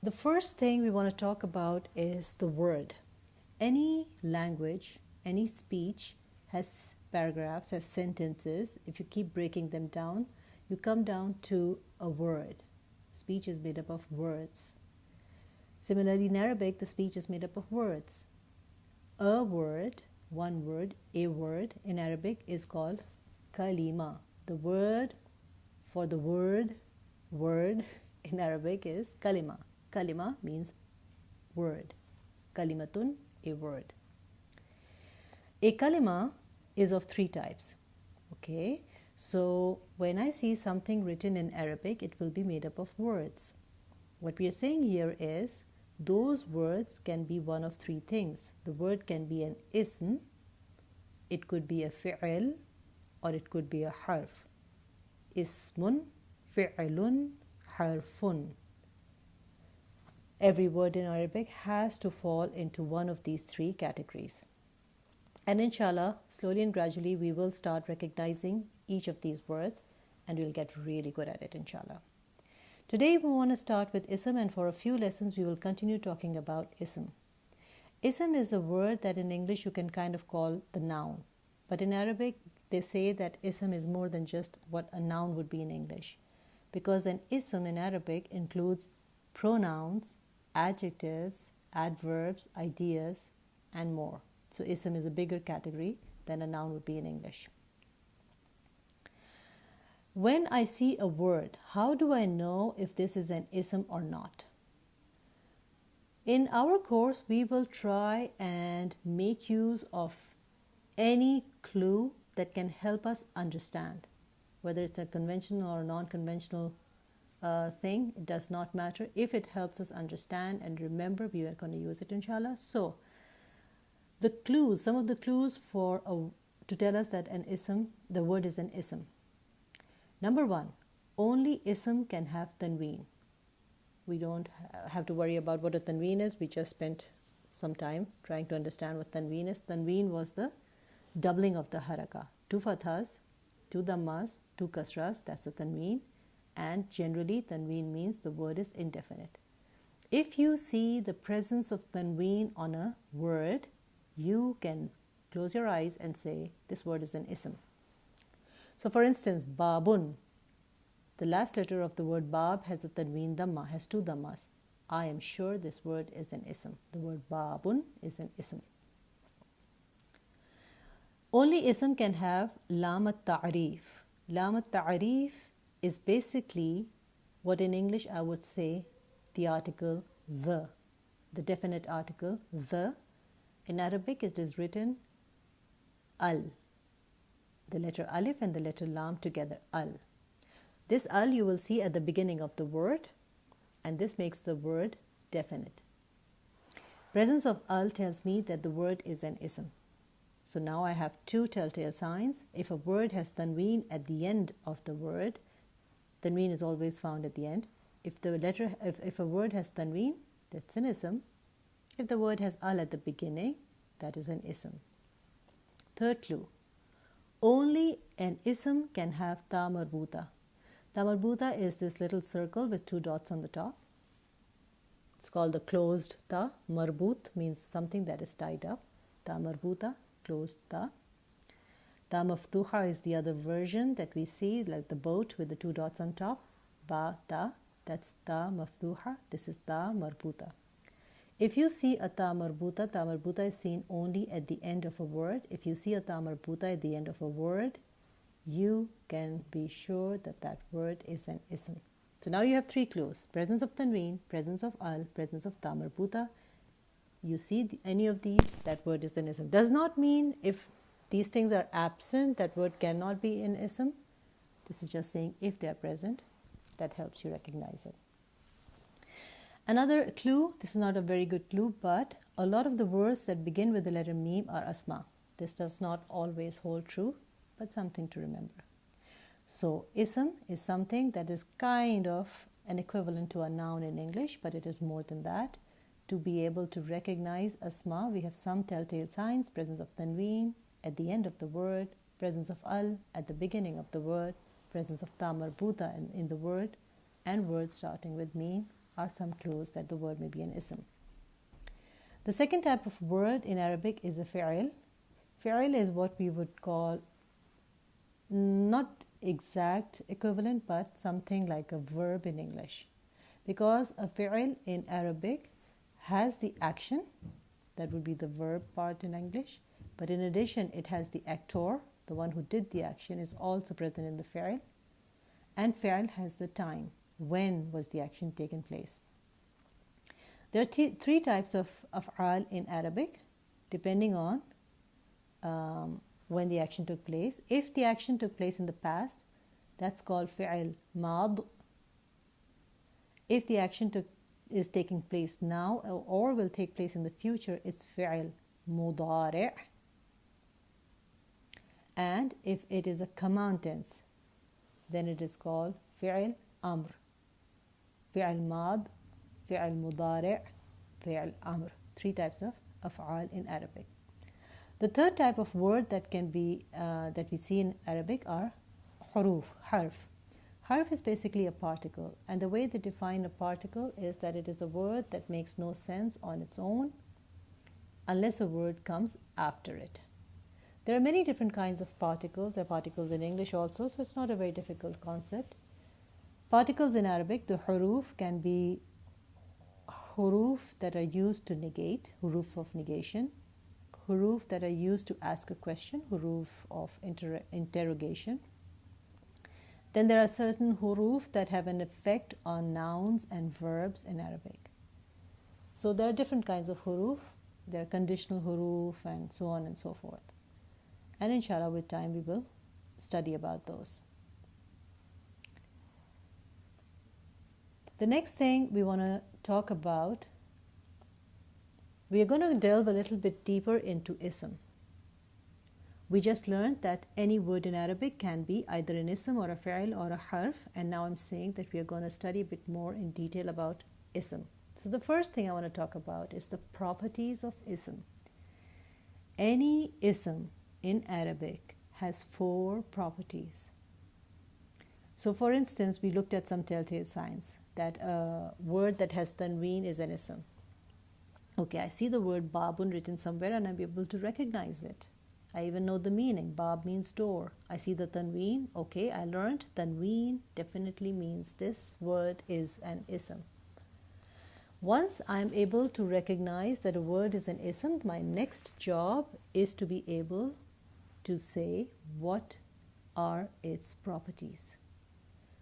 The first thing we want to talk about is the word. Any language, any speech has paragraphs, has sentences. If you keep breaking them down, you come down to a word. Speech is made up of words. Similarly, in Arabic, the speech is made up of words. A word, one word, a word in Arabic is called kalima. The word for the word in Arabic is kalima. Kalima means word. Kalimatun, a word. A kalima is of three types. Okay, so when I see something written in Arabic, it will be made up of words. What we are saying here is those words can be one of three things. The word can be an ism, it could be a fi'l, or it could be a harf. Ismun, fi'lun, harfun. Every word in Arabic has to fall into one of these three categories. And inshallah, slowly and gradually, we will start recognizing each of these words and we'll get really good at it, inshallah. Today, we want to start with ism, and for a few lessons, we will continue talking about ism. Ism is a word that in English you can kind of call the noun. But in Arabic, they say that ism is more than just what a noun would be in English. Because an ism in Arabic includes pronouns, adjectives, adverbs, ideas, and more. So ism is a bigger category than a noun would be in English. When I see a word, how do I know if this is an ism or not? In our course, we will try and make use of any clue that can help us understand. Whether it's a conventional or non-conventional thing, it does not matter. If it helps us understand and remember, we are going to use it, inshallah. So, the clues, some of the clues to tell us that an ism, the word is an ism. Number one, only ism can have tanween. We don't have to worry about what a tanween is. We just spent some time trying to understand what tanween is. Tanween was the doubling of the haraka. 2 fathas, 2 dhammas, 2 kasras, that's the tanween. And generally, tanween means the word is indefinite. If you see the presence of tanween on a word, you can close your eyes and say, this word is an ism. So for instance, babun, the last letter of the word bab has a tanween dhamma, has 2 dhammas. I am sure this word is an ism. The word babun is an ism. Only ism can have lam at-ta'rif. Lam at-ta'rif is basically what in English I would say the article the definite article the. In Arabic it is written al. The letter alif and the letter lam together, al. This al you will see at the beginning of the word, and this makes the word definite. Presence of al tells me that the word is an ism. So now I have 2 telltale signs. If a word has tanween at the end of the word, tanween is always found at the end. If a word has tanween, that's an ism. If the word has al at the beginning, that is an ism. Third clue. Only an ism can have ta marbuta. Ta marbuta is this little circle with 2 dots on the top. It's called the closed ta. Marbut means something that is tied up. Ta marbuta, closed ta. Ta maftuha is the other version that we see, like the boat with the 2 dots on top. Ba ta, that's ta maftuha. This is ta marbuta. If you see a ta marbuta is seen only at the end of a word. If you see a ta marbuta at the end of a word, you can be sure that that word is an ism. So now you have 3 clues. Presence of tanween, presence of al, presence of ta marbuta. You see any of these, that word is an ism. Does not mean if these things are absent, that word cannot be an ism. This is just saying if they are present, that helps you recognize it. Another clue, this is not a very good clue, but a lot of the words that begin with the letter mim are asma. This does not always hold true, but something to remember. So ism is something that is kind of an equivalent to a noun in English, but it is more than that. To be able to recognize asma, we have some telltale signs: presence of tanween at the end of the word, presence of al at the beginning of the word, presence of ta marbuta in the word, and words starting with mim are some clues that the word may be an ism. The second type of word in Arabic is a fi'il. Fi'il is what we would call not exact equivalent, but something like a verb in English. Because a fi'il in Arabic has the action, that would be the verb part in English, but in addition it has the actor, the one who did the action is also present in the fi'il, and fi'il has the time, when was the action taken place. There are three types of af'al in Arabic depending on when the action took place. If the action took place in the past, that's called fi'il mad. If the action is taking place now or will take place in the future, it's fi'il mudari'. And if it is a command tense, then it is called fi'il amr. Fi'il mad, fi'il mudari', fi'il amr. Three types of af'al in Arabic. The third type of word that can be that we see in Arabic are huruf, harf. Harf is basically a particle, and the way they define a particle is that it is a word that makes no sense on its own unless a word comes after it. There are many different kinds of particles. There are particles in English also, so it's not a very difficult concept. Particles in Arabic, the huruf can be huruf that are used to negate, huruf of negation, huruf that are used to ask a question, huruf of interrogation. Then there are certain huruf that have an effect on nouns and verbs in Arabic. So there are different kinds of huruf. There are conditional huruf and so on and so forth. And inshallah with time we will study about those. The next thing we want to talk about, we are going to delve a little bit deeper into ism. We just learned that any word in Arabic can be either an ism or a fi'il or a harf, and now I'm saying that we are going to study a bit more in detail about ism. So the first thing I want to talk about is the properties of ism. Any ism in Arabic has 4 properties. So for instance, we looked at some telltale signs that a word that has tanween is an ism. Okay, I see the word babun written somewhere and I'm able to recognize it. I even know the meaning. Bab means door. I see the tanween. Okay, I learned tanween definitely means this word is an ism. Once I'm able to recognize that a word is an ism, my next job is to be able to say what are its properties.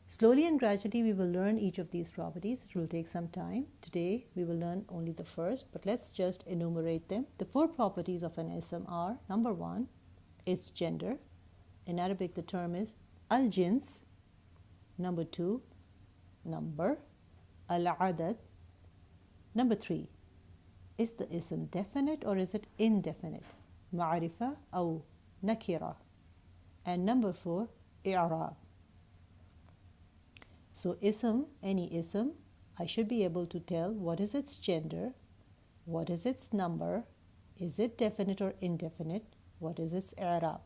Slowly and gradually we will learn each of these properties. It will take some time. Today we will learn only the first, but let's just enumerate them. The 4 properties of an ism are: number 1, its gender. In Arabic the term is al-jins. Number 2, number, al-adad. Number 3, is the ism definite or is it indefinite? Ma'arifa or nakira. And number 4, i'rab. So ism, any ism, I should be able to tell what is its gender, what is its number, is it definite or indefinite, what is its i'rab.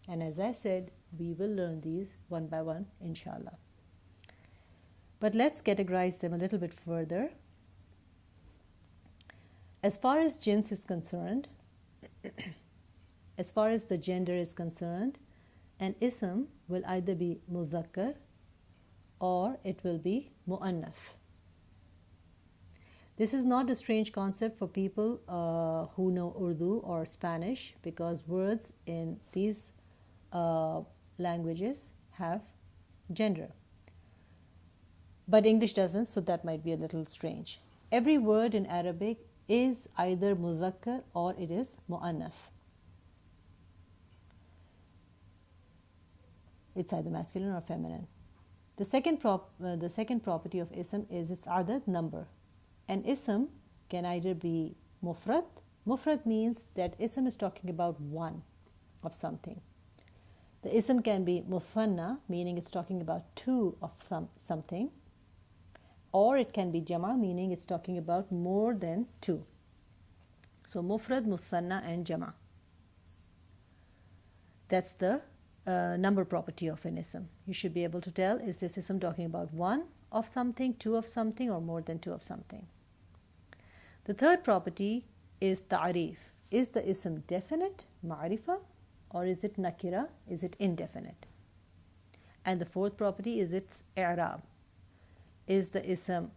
And as I said, we will learn these one by one, inshallah. But let's categorize them a little bit further. As far as jins is concerned, as far as the gender is concerned, an ism will either be mudhakkar or it will be mu'annath. This is not a strange concept for people who know Urdu or Spanish, because words in these languages have gender. But English doesn't, so that might be a little strange. Every word in Arabic is either mudhakkar or it is mu'annath. It's either masculine or feminine. The second property of ism is its adad, number. An ism can either be mufrad. Mufrad means that ism is talking about one of something. The ism can be muthanna, meaning it's talking about 2 of something. Or it can be jama, meaning it's talking about more than 2. So mufrad, muthanna and jama. That's the number property of an ism. You should be able to tell, is this ism talking about 1 of something, two of something, or more than two of something. The third property is ta'rif. Is the ism definite, ma'rifa, or is it nakira, is it indefinite? And the fourth property is its i'rab. Is the ism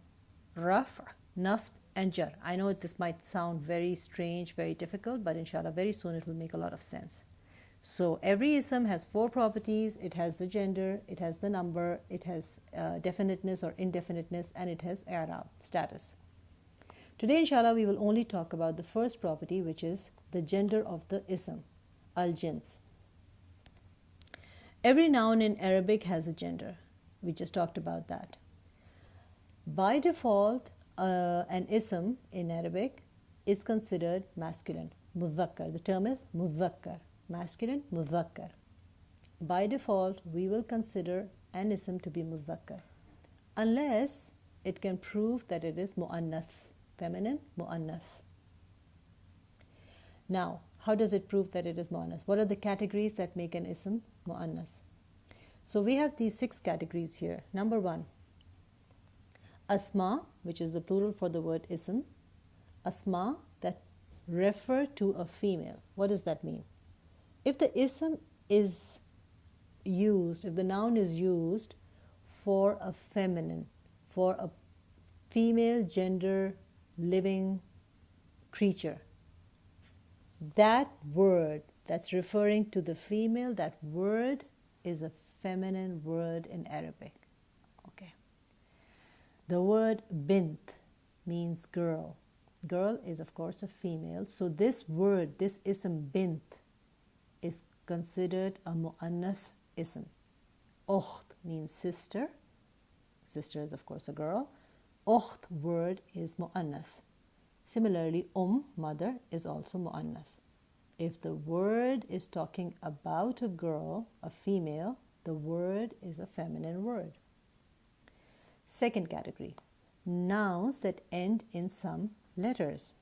raf', nasb, and jar? I know this might sound very strange, very difficult, but inshallah very soon it will make a lot of sense. So every ism has four properties. It has the gender, it has the number, it has definiteness or indefiniteness, and it has i'rab, status. Today inshallah we will only talk about the first property, which is the gender of the ism, al-jins. Every noun in Arabic has a gender. We just talked about that. By default, an ism in Arabic is considered masculine, mudhakkar. The term is mudhakkar, masculine, mudhakkar. By default, we will consider an ism to be mudhakkar, unless it can prove that it is mu'annath, feminine, mu'annath. Now, how does it prove that it is mu'annath? What are the categories that make an ism mu'annath? So we have these 6 categories here. Number 1, asma, which is the plural for the word ism. Asma that refer to a female. What does that mean? If the ism is used, if the noun is used for a feminine, for a female gender living creature, that word that's referring to the female, that word is a feminine word in Arabic. Okay. The word bint means girl. Girl is of course a female. So this word, this ism bint, is considered a mu'annath ism. Ukht means sister. Sister is of course a girl. Ukht word is mu'annath. Similarly, mother, is also mu'annath. If the word is talking about a girl, a female, the word is a feminine word. Second category, nouns that end in some letters.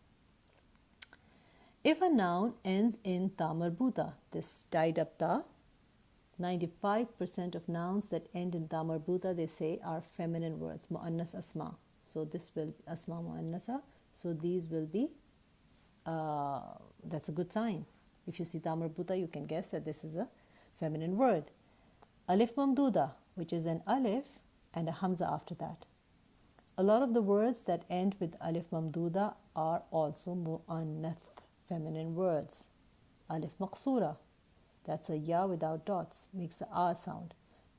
If a noun ends in ta marbuta, this tied up ta, 95% of nouns that end in ta marbuta, they say, are feminine words, mu'annas asma. So this will be asma mu'annasa. So these will be, that's a good sign. If you see ta marbuta, you can guess that this is a feminine word. Alif mamduda, which is an alif and a hamza after that. A lot of the words that end with alif mamduda are also mu'annath, feminine words. Alif maqsura, that's a ya without dots, makes the a sound.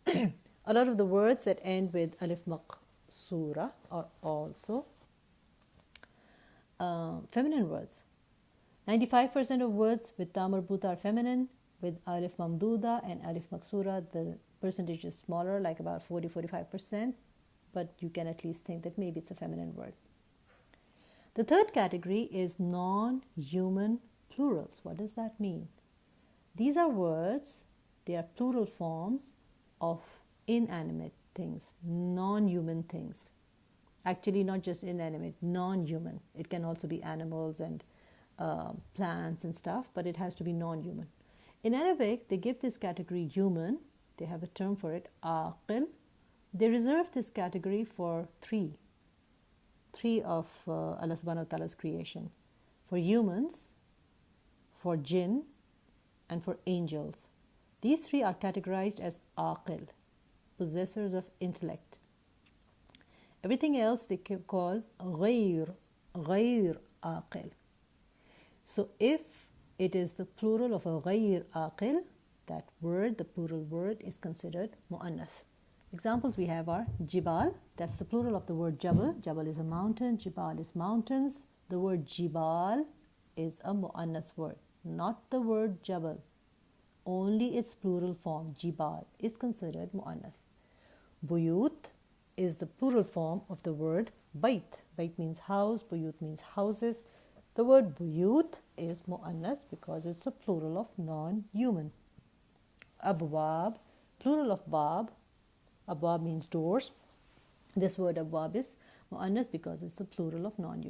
A lot of the words that end with alif maqsura are also feminine words. 95% of words with ta marbuta are feminine. With alif mamduda and alif maksura, the percentage is smaller, like about 40-45%, but you can at least think that maybe it's a feminine word. The third category is non-human plurals. What does that mean? These are words, they are plural forms of inanimate things, non-human things. Actually, not just inanimate, non-human. It can also be animals and plants and stuff, but it has to be non-human. In Arabic, they give this category human. They have a term for it, aqil. They reserve this category for three of Allah subhanahu wa ta'ala's creation. For humans, for jinn, and for angels. These 3 are categorized as aqil, possessors of intellect. Everything else they call ghayr aqil. So if it is the plural of a ghayr aqil, that word, the plural word, is considered mu'annath. Examples we have are jibal, that's the plural of the word jabal. Jabal is a mountain, jibal is mountains. The word jibal is a mu'annath word, not the word jabal. Only its plural form, jibal, is considered mu'annath. Buyut is the plural form of the word bait. Bait means house, buyut means houses. The word buyut is mu'annath because it's a plural of non-human. Abwab, plural of bab. Abwab means doors. This word abwab is mu'annath because it's a plural of non-human.